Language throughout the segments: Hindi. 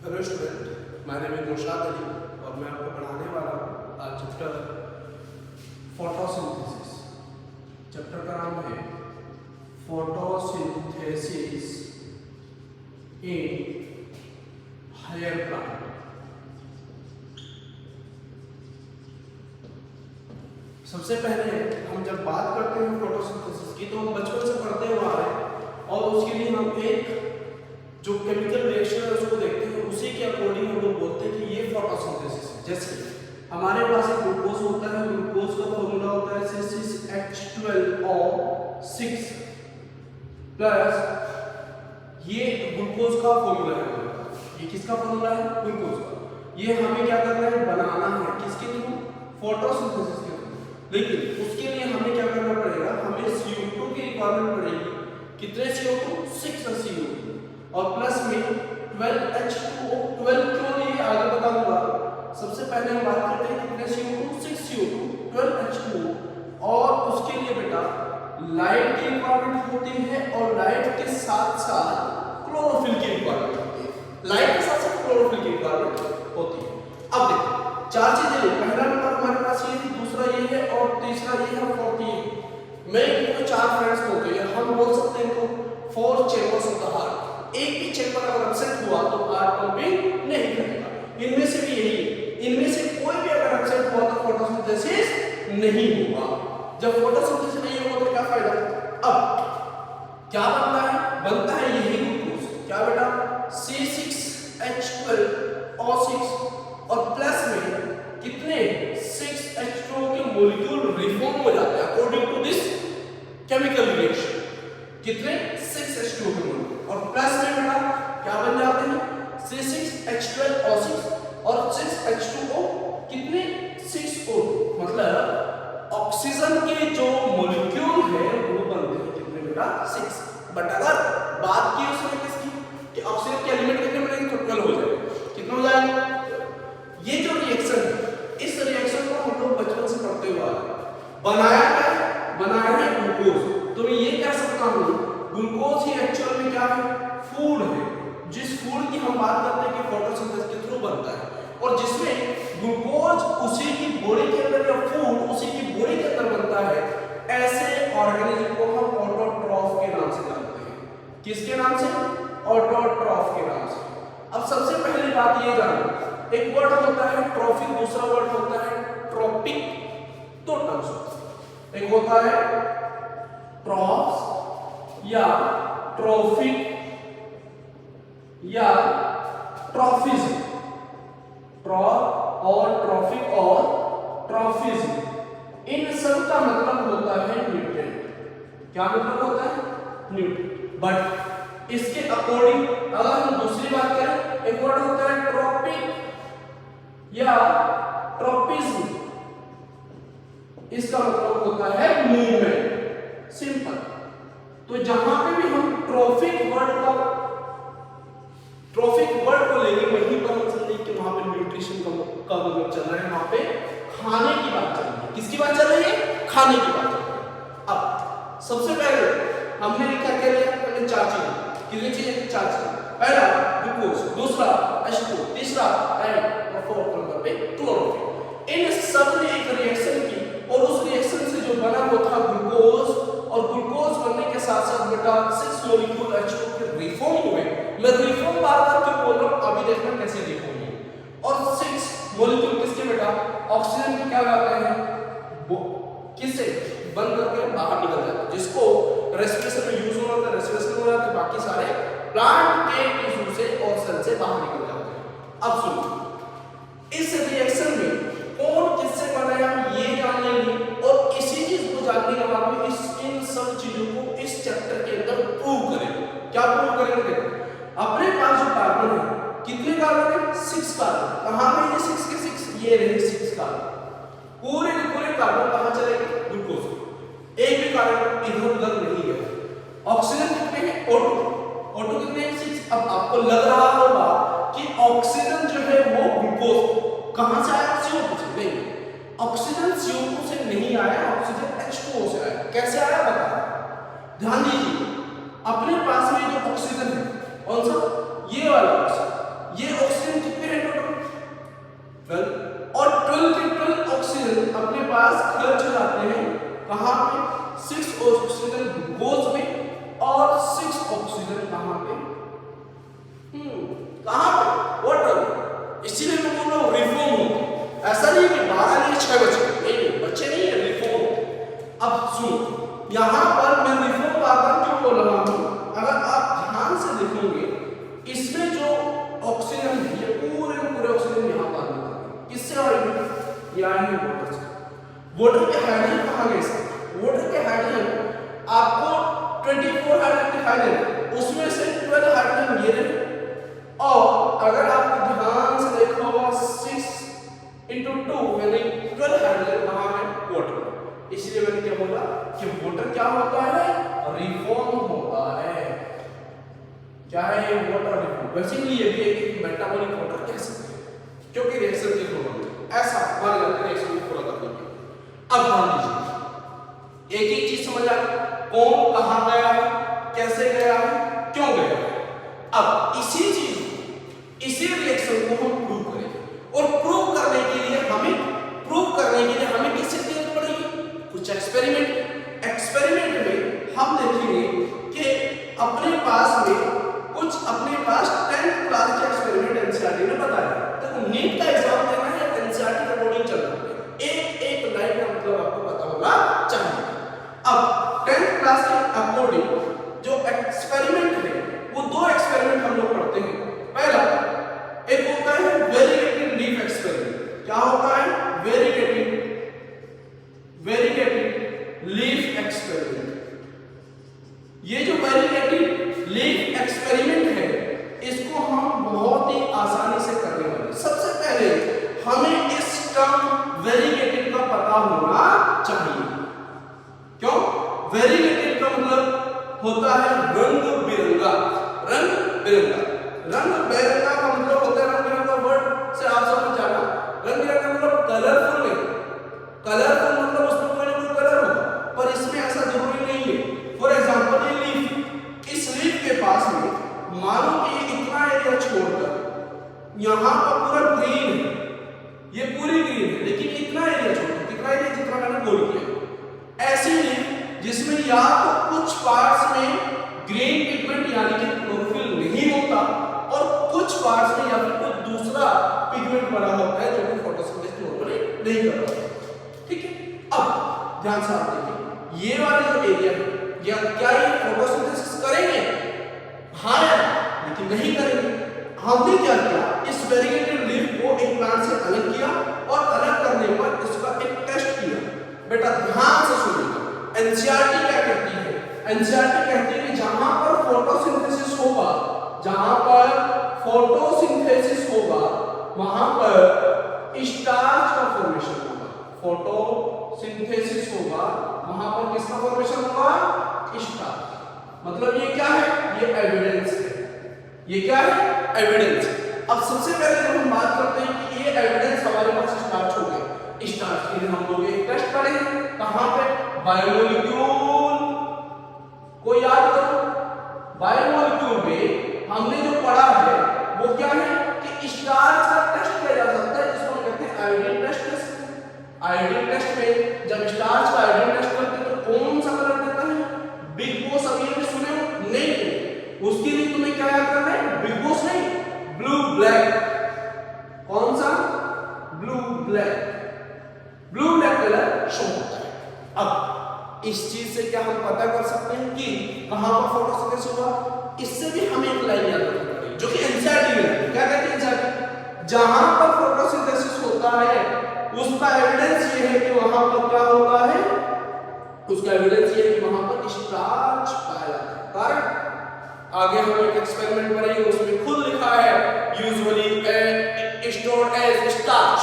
Hello student, my name is Naushad Ali और मैं आपको पढ़ाने वाला हूँ आज चैप्टर फोटोसिंथेसिस। चैप्टर का नाम है फोटोसिंथेसिस इन हायर प्लांट। सबसे पहले हम जब बात करते हैं फोटोसिंथेसिस की तो हम बचपन से पढ़ते हुए आ रहे हैं और उसके लिए हम एक जो केमिकल रिएक्शन है उसको देखते हैं, उसी के अकॉर्डिंग हम लोग बोलते हैं कि ये फोटोसिंथेसिस है। जैसे हमारे पास एक ग्लूकोज होता है, ग्लूकोज का फॉर्मूला होता है C6H12O6 प्लस ये ग्लूकोज का फॉर्मूला है। ये किसका फॉर्मूला है? ग्लूकोज का। ये हमें क्या करना है? बनाना है। किसके थ्रू? फोटोसिंथेसिस के थ्रू। लेकिन उसके लिए हमें क्या करना पड़ेगा? हमें CO2 की रिक्वायरमेंट पड़ेगी। कितने CO2? 6 CO2 और प्लस में 12H2O। 12 क्यों लिए आगे बताऊंगा। सबसे पहले हम बात करते हैं कितने CO2? 6 CO2 12H2O और उसके लिए बेटा लाइट की रिक्वायरमेंट होती है और लाइट के साथ साथ क्लोरोफिल की रिक्वायरमेंट होती है। लाइट के साथ साथ क्लोरोफिल की रिक्वायरमेंट होती है। अब देखो चार चीजें ले, पहला नंबर हमारे पास ये है, दूसरा ये है और तीसरा ये है, फोर्थ ये है। मैं इनको चार फ्रेंड्स बोलते हैं, हम बोल सकते हैं इनको 4 चैम्बर्स ऑफ द हार्ट। एक भी चैम्बर अगर अपसेट हुआ तो हार्ट पंपिंग नहीं करेगा। इनमें से भी यही, इनमें से कोई भी अगर अपसेट हुआ तो फोटोसिंथेसिस नहीं होगा। जब फोटोसिंथेसिस नहीं होगा तो क्या फायदा? अब क्या बनता है? बनता है यही ग्लूकोज। क्या बेटा? C6H12O6 और प्लस में कितने 6H2O के मॉलिक्यूल रिफॉर्म हो जाते हैं according to this chemical reaction. कितने? 6H2O के मॉलिक्यूल और प्लस में बेटा क्या बन जाते हैं? C6H12O6 और 6H2O कितने? 6O2। मतलब ऑक्सीजन के जो मॉलिक्यूल है वो बनते हैं कितने बेटा? 6। बट अगर बात की उसने किसकी कि ऑक्सीजन के एलिमेंट कितने बनेंगे तो 12 हो जाएंगे। कितना हो जाएगा? ये जो रिएक्शन है, इस रिएक्शन को हम लोग बचपन से पढ़ते हुए आ रहे हैं। बनाया है ग्लूकोज। तो मैं ये कह सकता हूँ ग्लूकोज ही एक्चुअल में क्या है? फूड है। जिस फूड की हम बात करते हैं कि फोटोसिंथेसिस के थ्रू बनता है और जिसमें ग्लूकोज उसी की बॉडी के अंदर या फूड उसी की बॉडी के अंदर बनता है, ऐसे ऑर्गेनिज्म को हम ऑटोट्रॉफ के नाम से जानते हैं। किसके नाम से? ऑटोट्रॉफ के नाम से। अब सबसे पहली बात ये जानो, एक वर्ड होता है ट्रॉफिक, दूसरा वर्ड होता है ट्रॉपिक। दो टर्म्स होते हैं, एक होता है ट्रॉफ्स या ट्रॉफिक या ट्रॉफिज्म। और ट्रॉफिक और ट्रॉफिज्म, इन सब का मतलब होता है न्यूट्रिएंट। क्या मतलब होता है? न्यूट्रिएंट। बट इसके अकॉर्डिंग अगर हम दूसरी बात करें, एक वर्ड होता है ट्रॉपिक या ट्रॉपिज्म। इसका मतलब होता है मूवमेंट। सिंपल। तो जहां पे भी हम ट्रॉफिक वर्ड को लेंगे वहीं पर हम समझेंगे कि वहां पे न्यूट्रिशन का मतलब चल रहा है, वहां पे खाने की बात चल रही है। किसकी बात चल रही है? खाने की बात चल रही है। अब सबसे पहले हमने लिखा क्या लिया? हमने चार चीजें। कितनी चीजें? चार चीजें। पहला ग्लूकोज, दूसरा H2, तीसरा और फोर्थ नंबर पे क्लोरोफिल। इन सब ने एक रिएक्शन की और उस रिएक्शन से जो बना वो था ग्लूकोज और ग्लूकोज बनने के साथ साथ बेटा 6 मॉलिक्यूल H2O के रिफॉर्म हुए। मैं रिफॉर्म बार-बार क्यों बोल रहा हूं? अभी देखना कैसे रिफॉर्म हुए। और 6 मॉलिक्यूल किसके बेटा? ऑक्सीजन के क्या जाते हैं? वो किससे बंद करके बाहर निकल जाते हैं, जिसको रेस्पिरेशन में यूज होना था, रेस्पिरेशन हो जाता है, बाकी सारे प्लांट के टिश्यू से और सेल से बाहर निकल जाते हैं। अब सुनो, इस रिएक्शन में कौन किससे बना है हम ये जान लेंगे और इसी चीज को जानने के बाद में इन सब चीजों को इस चैप्टर के अंदर प्रूव करेंगे। क्या प्रूव करेंगे? देखो अपने पास जो कार्बन है, कितने कार्बन है? 6 कार्बन। कहां में ये 6 के 6? ये रहे 6 कार्बन। पूरे के पूरे कार्बन कहां चले गए? ग्लूकोज। एक भी कार्बन इधर उधर नहीं गया। ऑक्सीजन कितने हैं? O2 कितने हैं? 6। अब आपको लग रहा होगा कि ऑक्सीजन जो है वो ग्लूकोज कहां से आया? CO2 से। नहीं, ऑक्सीजन CO2 से नहीं आया, ऑक्सीजन H2O से आया। कैसे आया बता? ध्यान दीजिए, अपने पास में जो ऑक्सीजन है कौन सा? ये वाला ऑक्सीजन, ये ऑक्सीजन वाटर के हाइड्रोजन कहाँ गए सर? वाटर के हाइड्रोजन आपको 24 हाइड्रोजन दिखाई दे रहे, उसमें से 12 हाइड्रोजन ये रहे, और अगर आपको ध्यान से देखा होगा 6 into 2 यानी 12 हाइड्रोजन कहाँ है? वाटर। इसलिए मैंने क्या बोला कि वाटर क्या होता है? रिफॉर्म होता है। क्या है वाटर रिफॉर्म? बेसिकली ये भी एक मेटाबॉलिक वाटर कह सकते हैं, क्योंकि रिएक्शन के थ्रू ऐसा मान लेते हैं रिएक्शन को पूरा करने के। अब मान लीजिए एक ही चीज समझ आ गई, कौन कहां गया है, कैसे गया है, क्यों गया है। अब इसी चीज इसी रिएक्शन को हम प्रूव करेंगे, और प्रूव करने के लिए हमें किससे जरूरत पड़ेगी? कुछ एक्सपेरिमेंट में हम देखेंगे कि अपने पास 10th क्लास के एक्सपेरिमेंट एनसीईआरटी ने बताया। तो नीट का एग्जाम देना है, एनसीईआरटी के अकॉर्डिंग चलना है, एक लाइन का मतलब आपको पता होना चाहिए। अब 10th क्लास के अकॉर्डिंग जो एक्सपेरिमेंट है वो 2 एक्सपेरिमेंट हम लोग पढ़ते हैं। पहला एक होता है वेरीगेटेड लीफ एक्सपेरिमेंट। क्या होता है? Variegated leaf experiment. ये जो वेरीगेटेड लीफ एक्सपेरिमेंट है इसको हम बहुत ही आसानी से करने वाले। सबसे पहले हमें इस टर्म वेरीगेटेड का पता होना चाहिए। क्यों? वेरीगेटेड का मतलब होता है रंग बिरंगा का मतलब होता है रंग बिरंगा। वर्ड से आप समझ जाना, रंग बिरंगा मतलब कलरफुल नहीं, कलरफुल मतलब उसमें कोई ना कोई कलर होगा, पर इसमें ऐसा जरूरी नहीं है। फॉर एग्जांपल ये लीफ, इस लीफ के पास में मानो कि इतना एरिया छोड़कर यहाँ पर पूरा ग्रीन है, ये पूरी ग्रीन है, लेकिन इतना एरिया छोड़कर, कितना एरिया? जितना मैंने बोल किया। ऐसी लीफ जिसमें या तो कुछ पार्ट्स में ग्रीन पिगमेंट यानी कि क्लोरोफिल नहीं होता, और कुछ पार्ट्स में या फिर कोई दूसरा पिगमेंट बना होता है जो कि फोटोसिंथेसिस नॉर्मली नहीं कर रहा। ठीक है, अब ध्यान से आप देखिए, ये वाला जो एरिया है क्या ये फोटोसिंथेसिस करेंगे? हाँ यार, लेकिन नहीं करेंगे। हमने क्या किया? इस वेरीगेटेड लीफ को एक प्लांट से अलग किया, और अलग करने पर इसका एक टेस्ट किया। बेटा ध्यान से सुनिएगा, एनसीईआरटी क्या कहती है? एनसीईआरटी कहती है कि जहां पर फोटोसिंथेसिस होगा, वहां पर स्टार्च का फॉर्मेशन होगा। फोटोसिंथेसिस होगा, वहां पर किसका फॉर्मेशन होगा? स्टार्च। मतलब ये क्या है? ये एविडेंस है। ये क्या है? एविडेंस। अब सबसे पहले जब हम बात करते हैं कि ये एविडेंस हमारे पास स्टार्च हो गए, स्टार्च के लिए हम लोग एक टेस्ट करेंगे। कहां पे? बायोमोलिक्यूल को याद करो। बायोमोलिक्यूल में हमने जो पढ़ा है वो क्या है कि स्टार्च का टेस्ट किया जा सकता है, जिसको हम कहते हैं आयोडीन टेस्ट। आयोडीन टेस्ट में जब स्टार्च का आयोडीन टेस्ट करते हैं तो कौन सा कलर देता है? Big boss. अभी आपने सुने हो? नहीं, उसके लिए तुम्हें क्या याद करना है? बिग बॉस नहीं, ब्लू ब्लैक। कौन सा? ब्लू ब्लैक कलर शो होता है। अब इस चीज से क्या हम पता कर सकते हैं कि कहां पर फोटोसिंथेसिस होगा? इससे भी हमें एक लाइन याद रखनी पड़ेगी जो कि एनसीईआरटी में क्या कहते हैं एनसीईआरटी, जहां पर फोटोसिंथेसिस होता है उसका एविडेंस ये है कि वहां पर क्या होता है? उसका एविडेंस ये है कि वहां पर स्टार्च पाया जाता है। कारण आगे हम एक एक्सपेरिमेंट करेंगे, उसमें खुद लिखा है यूजुअली स्टोर्ड एज स्टार्च।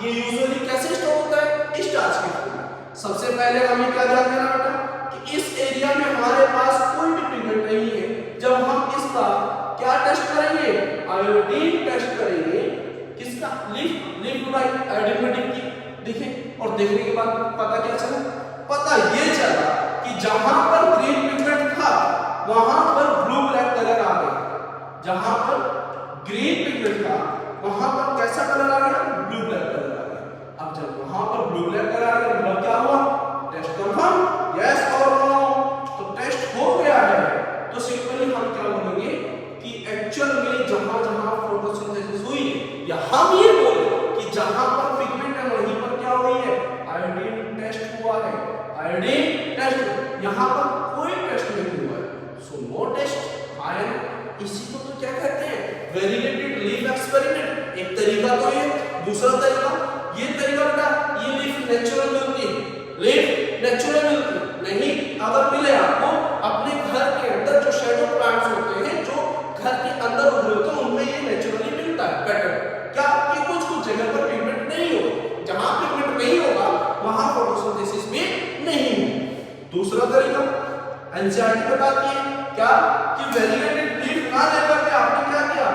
ये यूजुअली कैसे स्टोर होता है? स्टार्च के फॉर्म में। सबसे पहले हमें क्या ध्यान देना बेटा कि इस एरिया में हमारे पास कोई भी पिगमेंट नहीं है। जब हम इसका क्या टेस्ट करेंगे? आयोडीन टेस्ट करेंगे। किसका? लीफ आयोडीन की। देखिए, और देखने के बाद पता क्या चला? पता ये चला कि जहां पर ग्रीन पिगमेंट था वहां पर ब्लू ब्लैक कलर आ गया। जहां पर ग्रीन पिगमेंट था वहां पर कैसा कलर आ गया? ब्लू ब्लैक कलर आ गया। अब जब वहां पर ब्लू ब्लैक कलर आ गया मतलब क्या हुआ? टेस्ट कंफर्म, यस और नो। तो टेस्ट हो गया है, तो सिंपली हम क्या बोलेंगे कि एक्चुअल में जहां फोटोसिंथेसिस हुई है, या हम ये बोले कि जहां पर पिगमेंट है वहीं पर क्या हुई है? आयोडीन टेस्ट हुआ है। आयोडीन टेस्ट, यहां पर कोई टेस्ट नहीं हुआ है, सो नो टेस्ट आया। इसी को तो क्या कहते हैं? Variegated leaf experiment. एक तरीका तो ये, दूसरा तरीका ये तरीका बेटा, ये लीफ नेचुरल मिलती है, लीफ नेचुरल मिलती है नहीं, अगर मिले आपको अपने घर के अंदर जो शैडो प्लांट्स होते हैं जो घर के अंदर उगे होते हैं उनमें ये नेचुरली मिलता है पैटर्न। क्या कि कुछ कुछ जगह पर पिगमेंट नहीं होगा, जहां पिगमेंट नहीं होगा वहां फोटोसिंथेसिस भी नहीं होगा। दूसरा तरीका एनसीईआरटी बताती है क्या कि वेरीगेटेड लीफ ना लेकर के आपने क्या किया,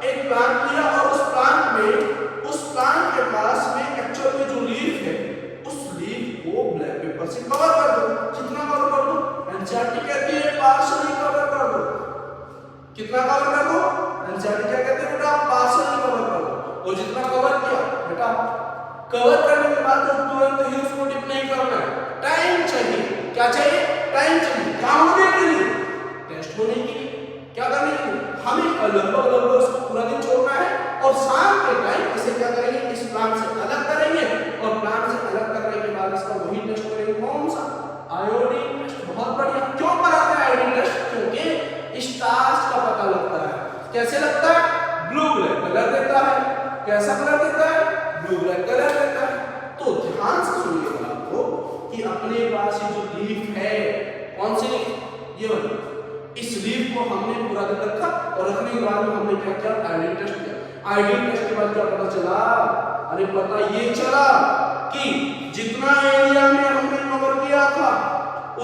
एक प्लांट लिया और उस प्लांट के पास में एक्चुअल में जो लीफ है उस लीफ को ब्लैक पेपर से कवर कर दो। कितना कवर कर दो, एनसीईआरटी कहती है पार्शियली कवर कर दो। कितना कवर कर दो, एनसीईआरटी क्या कहते हैं बेटा, पार्शियली कवर कर दो। और जितना कवर किया बेटा, कवर करने के बाद तुरंत ही उसको डिप नहीं करना है, टाइम चाहिए। क्या चाहिए, टाइम चाहिए। क्या होने के लिए, टेस्ट होने के लिए। क्या करने के लिए, हमें लगभग उसको पूरा दिन छोड़ना है और शाम के टाइम इसे क्या करेंगे, इस प्लांट से अलग करेंगे और प्लांट से अलग करने के बाद इसका वही टेस्ट करेंगे, कौन सा, आयोडीन टेस्ट। बहुत बढ़िया। क्यों कराते हैं आयोडीन टेस्ट, क्योंकि स्टार्च का पता लगता है। कैसे लगता है, ब्लू ब्लैक कलर देता है। कैसा कलर देता है, ब्लू ब्लैक कलर देता है। तो ध्यान से सुनिएगा आपको कि अपने पास ये जो लीफ है, कौन सी लीफ, ये वाली, इस लीफ को हमने पूरा दिन रखा और रखने के बाद में हमने क्या किया, आयोडीन टेस्ट किया। आयोडीन टेस्ट के बाद क्या पता चला, अरे पता ये चला कि जितना एरिया में हमने कवर किया था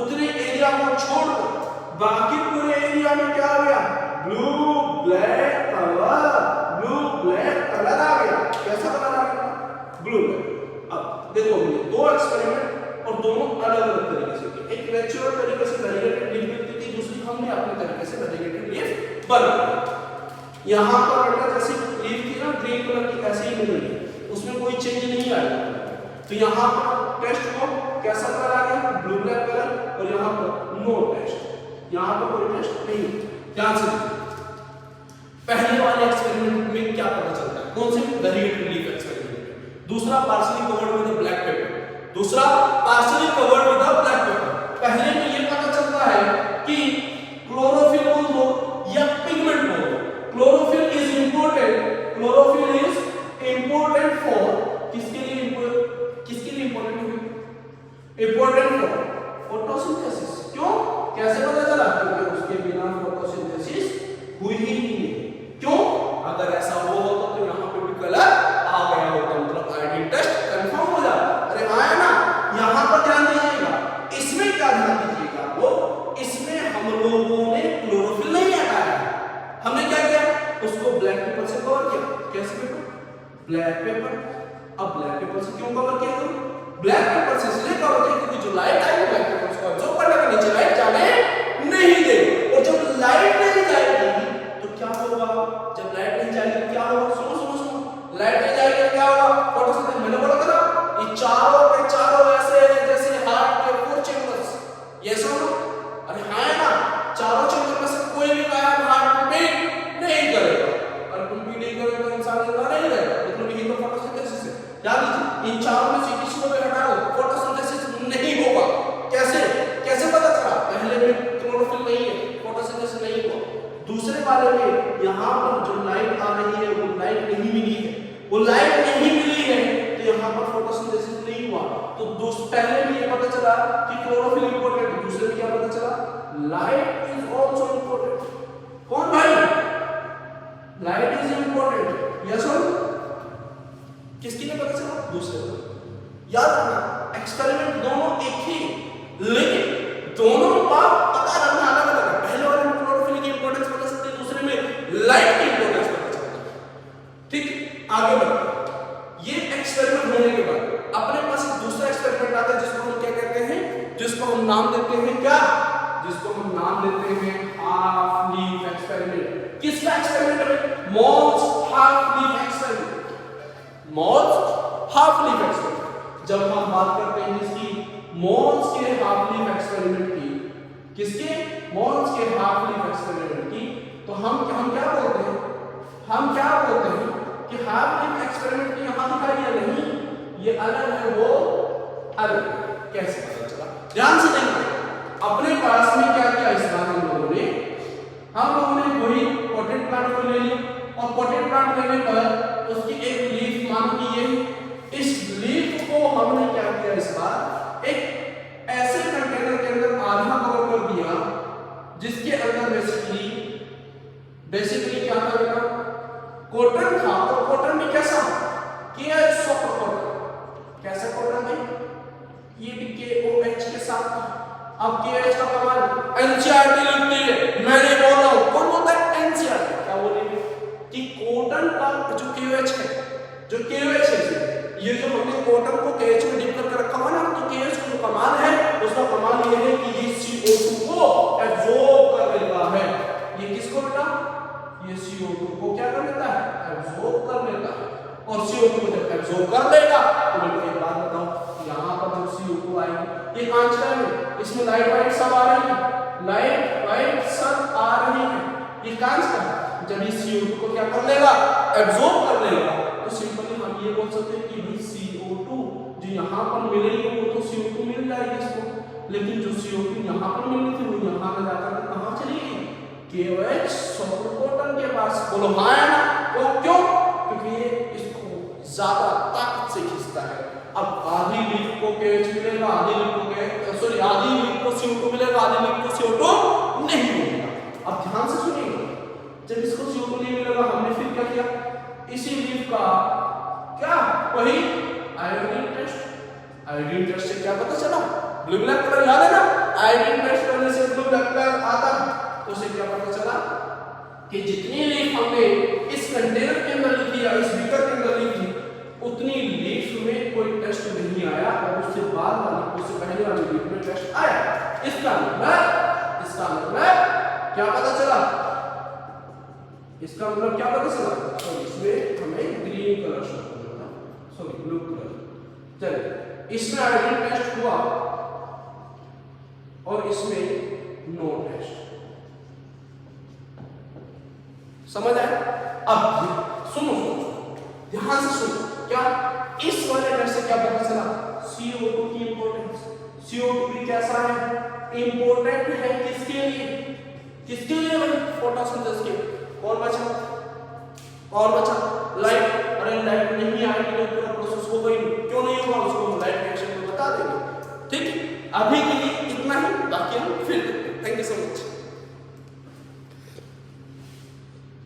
उतने एरिया को छोड़कर बाकी पूरे एरिया में क्या आ गया, ब्लू ब्लैक कलर आ गया। कैसा कलर आ गया, ब्लू ब्लैक। अब देखो हमने दो एक्सपेरिमेंट और दोनों अलग अलग तरीके से किए। एक नेचुरल तरीके से वेरीगेटेड लीफ मिलती थी, दूसरी हमने अपने तरीके से वेरीगेटेड लीफ बनाई। यहाँ पर बेटा जैसी लीफ थी ना ग्रीन कलर की, ऐसे ही मिल रही है, उसमें कोई चेंज नहीं आया। तो यहाँ पर टेस्ट को कैसा कलर आ गया, ब्लू ब्लैक कलर, और यहाँ पर नो टेस्ट, यहाँ पर कोई टेस्ट नहीं। ध्यान से पहले वाले एक्सपेरिमेंट में क्या पता चलता है, कौन से, वेरीगेटेड लीफ एक्सपेरिमेंट। दूसरा partially covered with black paper, दूसरा partially covered with black paper. पहले में ये पता चलता है कि क्लोरोफिल बोल दो या पिगमेंट बोल दो, chlorophyll is important, chlorophyll is important for, किसके लिए इंपॉर्टेंट है, इंपॉर्टेंट फॉर फोटोसिंथेसिस। क्यों, कैसे पता चला, क्योंकि उसके बिना फोटोसिंथेसिस हुई ही नहीं। क्यों, अगर ऐसा हुआ होता तो यहाँ पे भी कलर आ गया होता, मतलब आयोडीन टेस्ट कंफर्म हो जाता। अरे आया ना, यहाँ पर ध्यान दीजिएगा, इसमें क्या ध्यान दीजिएगा वो, इसमें हम लोगों ने क्लोरोफिल नहीं हटाया, हमने क्या किया, उसको ब्लैक पेपर से कवर किया। कैसे पेपर, ब्लैक पेपर। अब ब्लैक पेपर से क्यों कवर किया, ब्लैक पेपर से इसलिए कवर किया क्योंकि जो लाइट आई ब्लैक पेपर को एब्जॉर्ब करने के नीचे लाइट जाने नहीं देगी, और जब लाइट नहीं जाएगी तो क्या होगा, जब लाइट नहीं जाएगी क्या होगा, सुनो सुनो सुनो, लाइट नहीं जाएगी तो क्या होगा, फोटोसिंथेसिस। मैंने बोला था ना, ये चारों के चारों ऐसे हैं जैसे हार्ट के 4 चैम्बर्स। ये सुनो, अरे हाँ है ना, चारों चैम्बर में से कोई भी गायब हार्ट में नहीं करेगा, और तुम भी नहीं करोगे तो इंसान जिंदा नहीं रहेगा, मतलब यही तो फोटोसिंथेसिस है। याद लीजिए, इन चारों में से किसी को भी हटा दो, फोटोसिंथेसिस नहीं होगा। कैसे, कैसे पता चला, पहले में क्लोरोफिल नहीं है, फोटोसिंथेसिस नहीं हुआ। दूसरे वाले में यहाँ पर जो लाइट आ रही है वो लाइट नहीं मिली है, वो लाइट नहीं मिली है तो यहाँ पर फोटोसिंथेसिस नहीं हुआ। तो पहले में ये पता चला कि क्लोरोफिल इंपॉर्टेंट, दूसरे में क्या पता चला, लाइट इज आल्सो इंपॉर्टेंट। कौन भाई, लाइट इज इंपॉर्टेंट, यस और किसके लिए पता चला, दूसरे को। याद रखना एक्सपेरिमेंट दोनों एक ही, लेकिन दोनों का पता लगना अलग अलग है। पहले वाले में क्लोरोफिल की इंपॉर्टेंस पता चलती है, दूसरे में लाइट की इंपॉर्टेंस पता चलती है। ठीक, आगे बढ़ते। ये एक्सपेरिमेंट होने के बाद अपने पास दूसरा एक्सपेरिमेंट आता है जिसको हम क्या कहते हैं, जिसको हम नाम देते हैं क्या, जिसको हम नाम देते हैं हाफ लीफ एक्सपेरिमेंट। किसका एक्सपेरिमेंट है, moles half leaf experiment, moles half leaf experiment. जब हम बात करते हैं इसकी मोल्स के हाफ लीफ एक्सपेरिमेंट की, किसके, मोल्स के हाफ लीफ एक्सपेरिमेंट की, तो हम क्या बोलते हैं, हम क्या बोलते हैं कि हाफ लीफ एक्सपेरिमेंट की यहां दिखाई है नहीं, ये अलग है, वो अलग। कैसे पता चला, ध्यान से देखिए, अपने पास में क्या क्या इस बार हम लोगों ने वही पोटेड प्लांट को ले लिया, और पोटेड प्लांट लेने पर उसकी एक लीफ मान की ये, इस लीफ को हमने क्या किया, इस बार एक था बेसिकली क्या था बेटा, कॉटन था, और कॉटन में कैसा KH सॉफ्ट कॉटन, कैसा कॉटन है ये भी KOH के साथ था। अब KH का कमाल NCERT लिखती है, मैंने बोला कौन बोलता है NCERT, क्या बोलेंगे कि कॉटन का जो KOH है, जो KOH है, ये जो हमने कॉटन को KH में डिप करके रखा हुआ ना, तो KH का जो कमाल है उसका कमाल ये है कि ये CO2 को एब्जॉर्ब कर लेता है। ये किसको बेटा, ये CO2 को क्या कर लेता है, एब्जॉर्ब कर लेता है। और CO2 को जब एब्जॉर्ब कर लेगा तो बेटा एक बात बताओ, यहाँ पर जब CO2 आएगी, ये कांच का है, इसमें लाइट वाइट सब आ रही है, लाइट वाइट सब आ रही है, ये कांच का है। जब ये CO2 को क्या कर लेगा, एब्जॉर्ब कर लेगा, तो सिंपली हम ये बोल सकते हैं कि CO2 जो यहाँ पर मिलेगी वो तो CO2 मिल जाएगी इसको, लेकिन जो CO2 यहाँ पर मिलनी थी वो यहाँ पर जाकर कहाँ चली गई, KOH सॉफ्ट कॉटन के पास। बोलो हाँ है ना, तो क्यों, क्योंकि ये इसको ज्यादा ताकत से खींचता है। अब आधी लीफ को KOH मिलेगा, आधी लीफ को CO2 मिलेगा, आधी लीफ को CO2 नहीं मिलेगा। अब ध्यान से सुनिएगा, जब इसको CO2 नहीं मिलेगा हमने फिर क्या किया, इसी लीफ का क्या, वही आयोडीन टेस्ट। आयोडीन टेस्ट से क्या पता चला, ब्लू ब्लैक कलर याद है ना, आयोडीन टेस्ट करने से ब्लू ब्लैक कलर आता है, तो उसे क्या पता चला कि जितनी लीफ हमने इस कंटेनर के अंदर लिखी या इस बीकर के अंदर लिखी, उतनी लीफ में कोई टेस्ट नहीं आया, और उससे बाद वाली, उससे पहले वाली लीफ में टेस्ट आया। इसका मतलब क्या पता चला, इसका मतलब क्या पता चला, तो इसमें हमें ग्रीन कलर शो कर रहा था, सॉरी ब्लू कलर। चलिए, इसमें आयोडीन टेस्ट हुआ और इसमें नो टेस्ट, समझ आया। अब सुनो ध्यान से सुनो, क्या इस वाले टेस्ट से क्या पता चला, CO2 की इंपॉर्टेंस। CO2 भी कैसा है, इंपॉर्टेंट है किसके लिए, किसके लिए भाई, फोटोसिंथेसिस के। और बचा लाइट, अरे लाइट नहीं आएगी तो पूरा प्रोसेस हो गई, क्यों नहीं होगा उसको हम लाइट रिएक्शन में बता देंगे, ठीक। अभी की